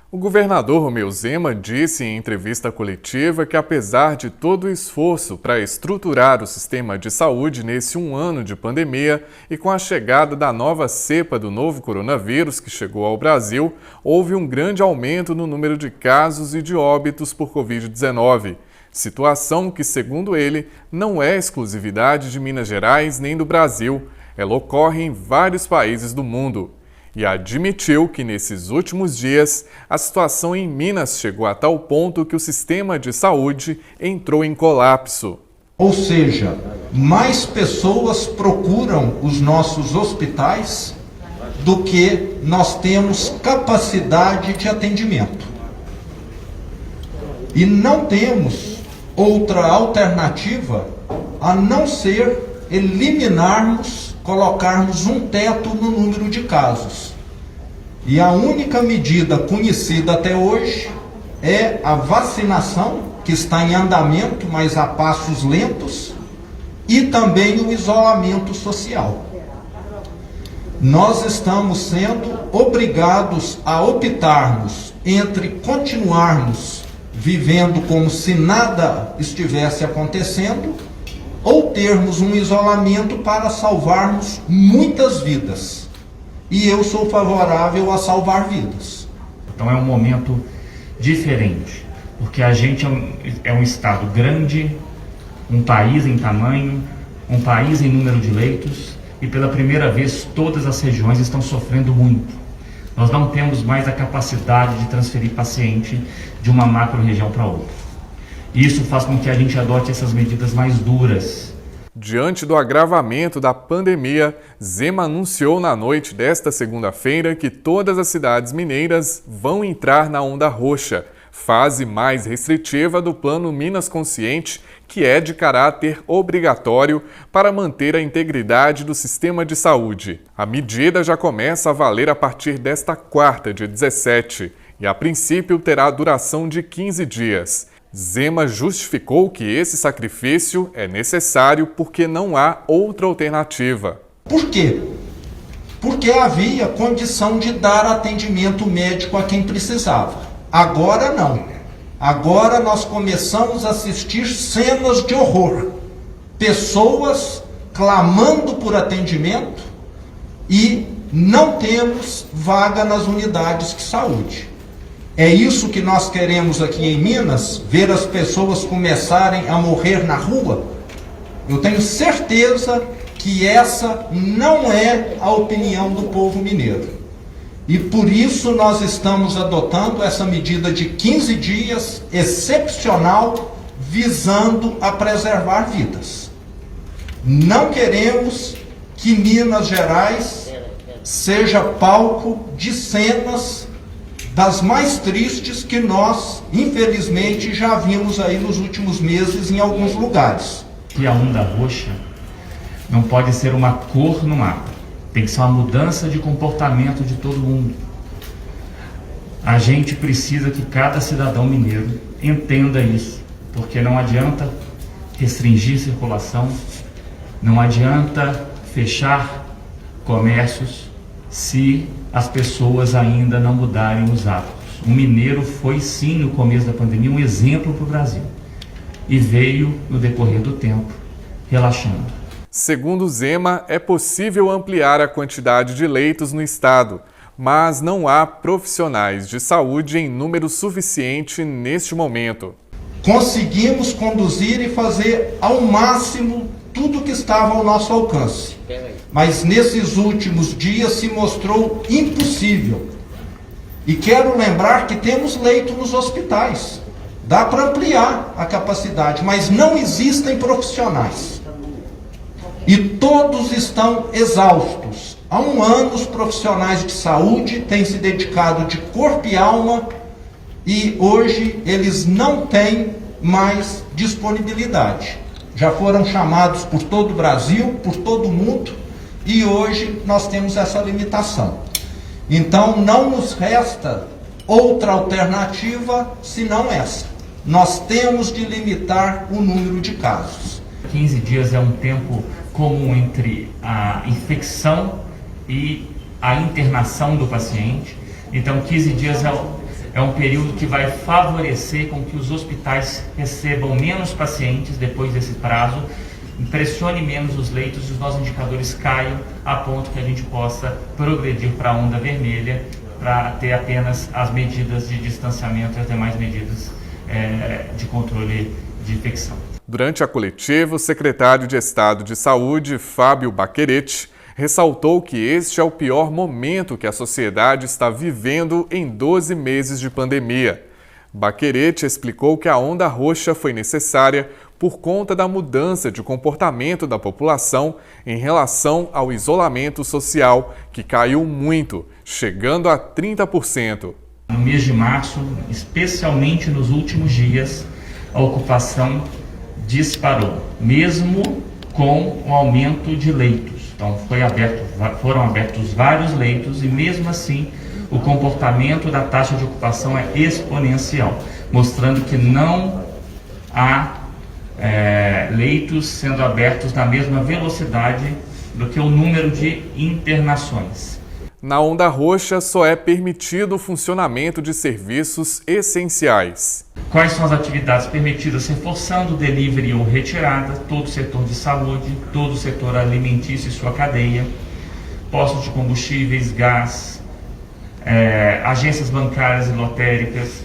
O governador Romeu Zema disse em entrevista coletiva que, apesar de todo o esforço para estruturar o sistema de saúde nesse um ano de pandemia e com a chegada da nova cepa do novo coronavírus que chegou ao Brasil, houve um grande aumento no número de casos e de óbitos por Covid-19. Situação que, segundo ele, não é exclusividade de Minas Gerais nem do Brasil. Ela ocorre em vários países do mundo. E admitiu que, nesses últimos dias, a situação em Minas chegou a tal ponto que o sistema de saúde entrou em colapso. Ou seja, mais pessoas procuram os nossos hospitais do que nós temos capacidade de atendimento. E não temos outra alternativa a não ser colocarmos um teto no número de casos. E a única medida conhecida até hoje é a vacinação, que está em andamento, mas a passos lentos, e também o isolamento social. Nós estamos sendo obrigados a optarmos entre continuarmos vivendo como se nada estivesse acontecendo, ou termos um isolamento para salvarmos muitas vidas. E eu sou favorável a salvar vidas. Então é um momento diferente, porque a gente é um estado grande, um país em tamanho, um país em número de leitos, e pela primeira vez todas as regiões estão sofrendo muito. Nós não temos mais a capacidade de transferir paciente de uma macro-região para outra. Isso faz com que a gente adote essas medidas mais duras. Diante do agravamento da pandemia, Zema anunciou na noite desta segunda-feira que todas as cidades mineiras vão entrar na onda roxa, fase mais restritiva do Plano Minas Consciente, que é de caráter obrigatório para manter a integridade do sistema de saúde. A medida já começa a valer a partir desta quarta, dia 17, e a princípio terá duração de 15 dias. Zema justificou que esse sacrifício é necessário porque não há outra alternativa. Por quê? Porque havia condição de dar atendimento médico a quem precisava. Agora não. Agora nós começamos a assistir cenas de horror. Pessoas clamando por atendimento e não temos vaga nas unidades de saúde. É isso que nós queremos aqui em Minas, ver as pessoas começarem a morrer na rua? Eu tenho certeza que essa não é a opinião do povo mineiro. E por isso nós estamos adotando essa medida de 15 dias, excepcional, visando a preservar vidas. Não queremos que Minas Gerais seja palco de cenas das mais tristes que nós, infelizmente, já vimos aí nos últimos meses em alguns lugares. E a onda roxa não pode ser uma cor no mapa, tem que ser uma mudança de comportamento de todo mundo. A gente precisa que cada cidadão mineiro entenda isso, porque não adianta restringir circulação, não adianta fechar comércios se as pessoas ainda não mudarem os hábitos. O mineiro foi sim no começo da pandemia um exemplo para o Brasil e veio no decorrer do tempo relaxando. Segundo Zema, é possível ampliar a quantidade de leitos no estado, mas não há profissionais de saúde em número suficiente neste momento. Conseguimos conduzir e fazer ao máximo tudo que estava ao nosso alcance. Mas nesses últimos dias se mostrou impossível. E quero lembrar que temos leito nos hospitais. Dá para ampliar a capacidade, mas não existem profissionais. E todos estão exaustos. Há um ano os profissionais de saúde têm se dedicado de corpo e alma e hoje eles não têm mais disponibilidade. Já foram chamados por todo o Brasil, por todo o mundo, e hoje nós temos essa limitação. Então não nos resta outra alternativa senão essa. Nós temos de limitar o número de casos. 15 dias é um tempo comum entre a infecção e a internação do paciente. Então 15 dias É um período que vai favorecer com que os hospitais recebam menos pacientes depois desse prazo, pressione menos os leitos e os nossos indicadores caiam a ponto que a gente possa progredir para a onda vermelha, para ter apenas as medidas de distanciamento e as demais medidas de controle de infecção. Durante a coletiva, o secretário de Estado de Saúde, Fábio Baccherete, ressaltou que este é o pior momento que a sociedade está vivendo em 12 meses de pandemia. Baccherete explicou que a onda roxa foi necessária por conta da mudança de comportamento da população em relação ao isolamento social, que caiu muito, chegando a 30%. No mês de março, especialmente nos últimos dias, a ocupação disparou, mesmo com o aumento de leitos. Então foram abertos vários leitos e mesmo assim o comportamento da taxa de ocupação é exponencial, mostrando que não há leitos sendo abertos na mesma velocidade do que o número de internações. Na onda roxa só é permitido o funcionamento de serviços essenciais. Quais são as atividades permitidas? Reforçando o delivery ou retirada, todo o setor de saúde, todo o setor alimentício e sua cadeia, postos de combustíveis, gás, agências bancárias e lotéricas,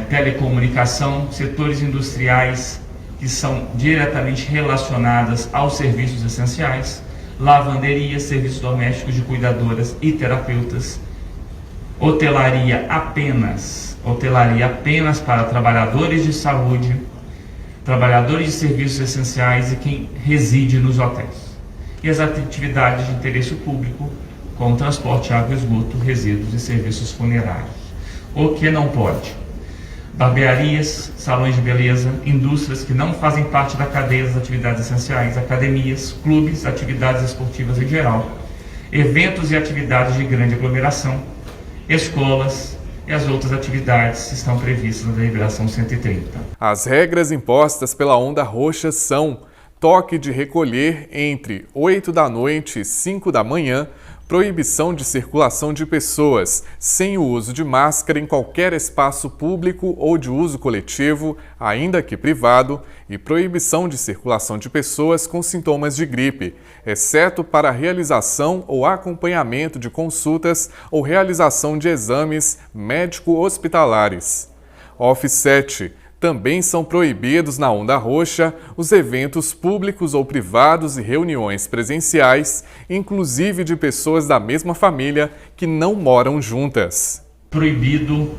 telecomunicação, setores industriais que são diretamente relacionadas aos serviços essenciais, lavanderia, serviços domésticos de cuidadoras e terapeutas, hotelaria apenas para trabalhadores de saúde, trabalhadores de serviços essenciais e quem reside nos hotéis. E as atividades de interesse público, como transporte, água, esgoto, resíduos e serviços funerários. O que não pode? Barbearias, salões de beleza, indústrias que não fazem parte da cadeia das atividades essenciais, academias, clubes, atividades esportivas em geral, eventos e atividades de grande aglomeração, escolas e as outras atividades que estão previstas na deliberação 130. As regras impostas pela onda roxa são toque de recolher entre 8 da noite e 5 da manhã, proibição de circulação de pessoas, sem o uso de máscara em qualquer espaço público ou de uso coletivo, ainda que privado, e proibição de circulação de pessoas com sintomas de gripe, exceto para a realização ou acompanhamento de consultas ou realização de exames médico-hospitalares. Offset. Também são proibidos na onda roxa os eventos públicos ou privados e reuniões presenciais, inclusive de pessoas da mesma família que não moram juntas. Proibido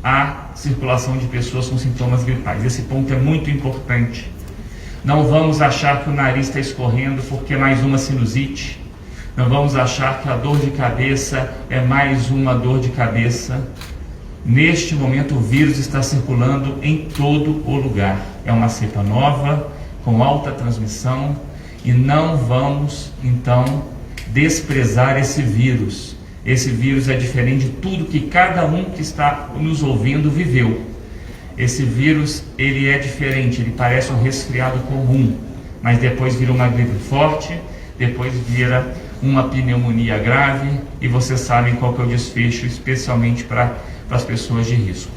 a circulação de pessoas com sintomas gripais. Esse ponto é muito importante. Não vamos achar que o nariz está escorrendo porque é mais uma sinusite. Não vamos achar que a dor de cabeça é mais uma dor de cabeça. Neste momento o vírus está circulando em todo o lugar. É uma cepa nova, com alta transmissão, e não vamos, então, desprezar esse vírus. Esse vírus é diferente de tudo que cada um que está nos ouvindo viveu. Esse vírus, ele é diferente, ele parece um resfriado comum, mas depois vira uma gripe forte, depois vira uma pneumonia grave, e vocês sabem qual que é o desfecho, especialmente para as pessoas de risco.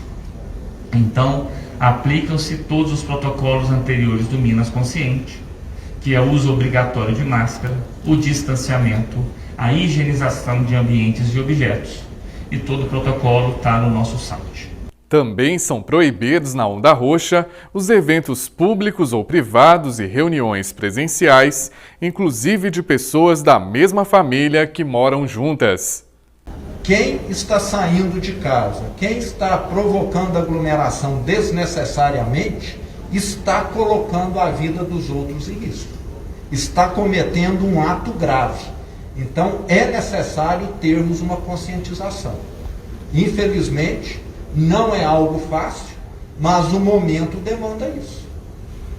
Então, aplicam-se todos os protocolos anteriores do Minas Consciente, que é o uso obrigatório de máscara, o distanciamento, a higienização de ambientes e objetos. E todo o protocolo está no nosso site. Também são proibidos na onda roxa os eventos públicos ou privados e reuniões presenciais, inclusive de pessoas da mesma família que moram juntas. Quem está saindo de casa, quem está provocando aglomeração desnecessariamente, está colocando a vida dos outros em risco. Está cometendo um ato grave. Então, é necessário termos uma conscientização. Infelizmente, não é algo fácil, mas o momento demanda isso.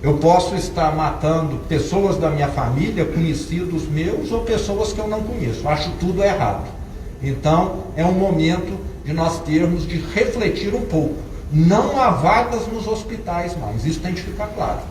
Eu posso estar matando pessoas da minha família, conhecidos meus, ou pessoas que eu não conheço. Acho tudo errado. Então, é um momento de nós termos de refletir um pouco. Não há vagas nos hospitais mais, isso tem que ficar claro.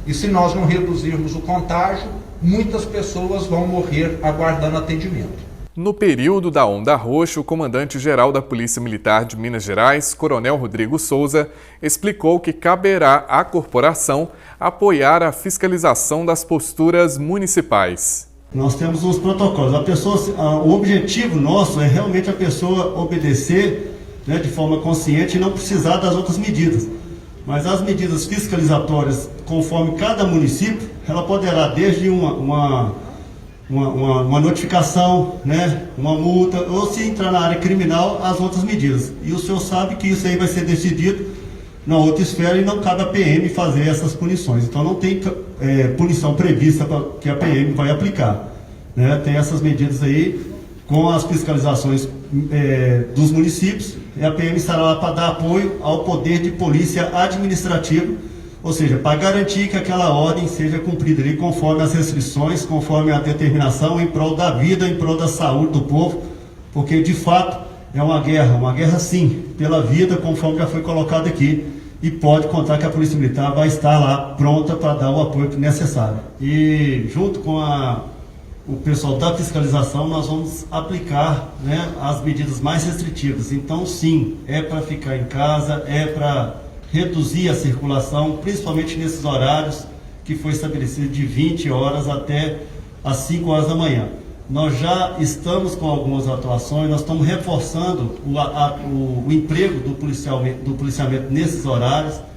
E se nós não reduzirmos o contágio, muitas pessoas vão morrer aguardando atendimento. No período da Onda Roxa, o comandante-geral da Polícia Militar de Minas Gerais, Coronel Rodrigo Souza, explicou que caberá à corporação apoiar a fiscalização das posturas municipais. Nós temos uns protocolos. O objetivo nosso é realmente a pessoa obedecer, né, de forma consciente e não precisar das outras medidas. Mas as medidas fiscalizatórias, conforme cada município, ela poderá desde uma notificação, né, uma multa, ou se entrar na área criminal, as outras medidas. E o senhor sabe que isso aí vai ser decidido na outra esfera e não cabe a PM fazer essas punições. Então não tem punição prevista que a PM vai aplicar, né? Tem essas medidas aí com as fiscalizações dos municípios, e a PM estará lá para dar apoio ao poder de polícia administrativa, ou seja, para garantir que aquela ordem seja cumprida ali conforme as restrições, conforme a determinação, em prol da vida, em prol da saúde do povo, porque de fato é uma guerra sim, pela vida, conforme já foi colocado aqui, e pode contar que a Polícia Militar vai estar lá pronta para dar o apoio necessário. E junto com o pessoal da fiscalização, nós vamos aplicar, né, as medidas mais restritivas. Então sim, é para ficar em casa, é para reduzir a circulação, principalmente nesses horários que foi estabelecido de 20 horas até às 5 horas da manhã. Nós já estamos com algumas atuações, nós estamos reforçando o emprego do policiamento nesses horários.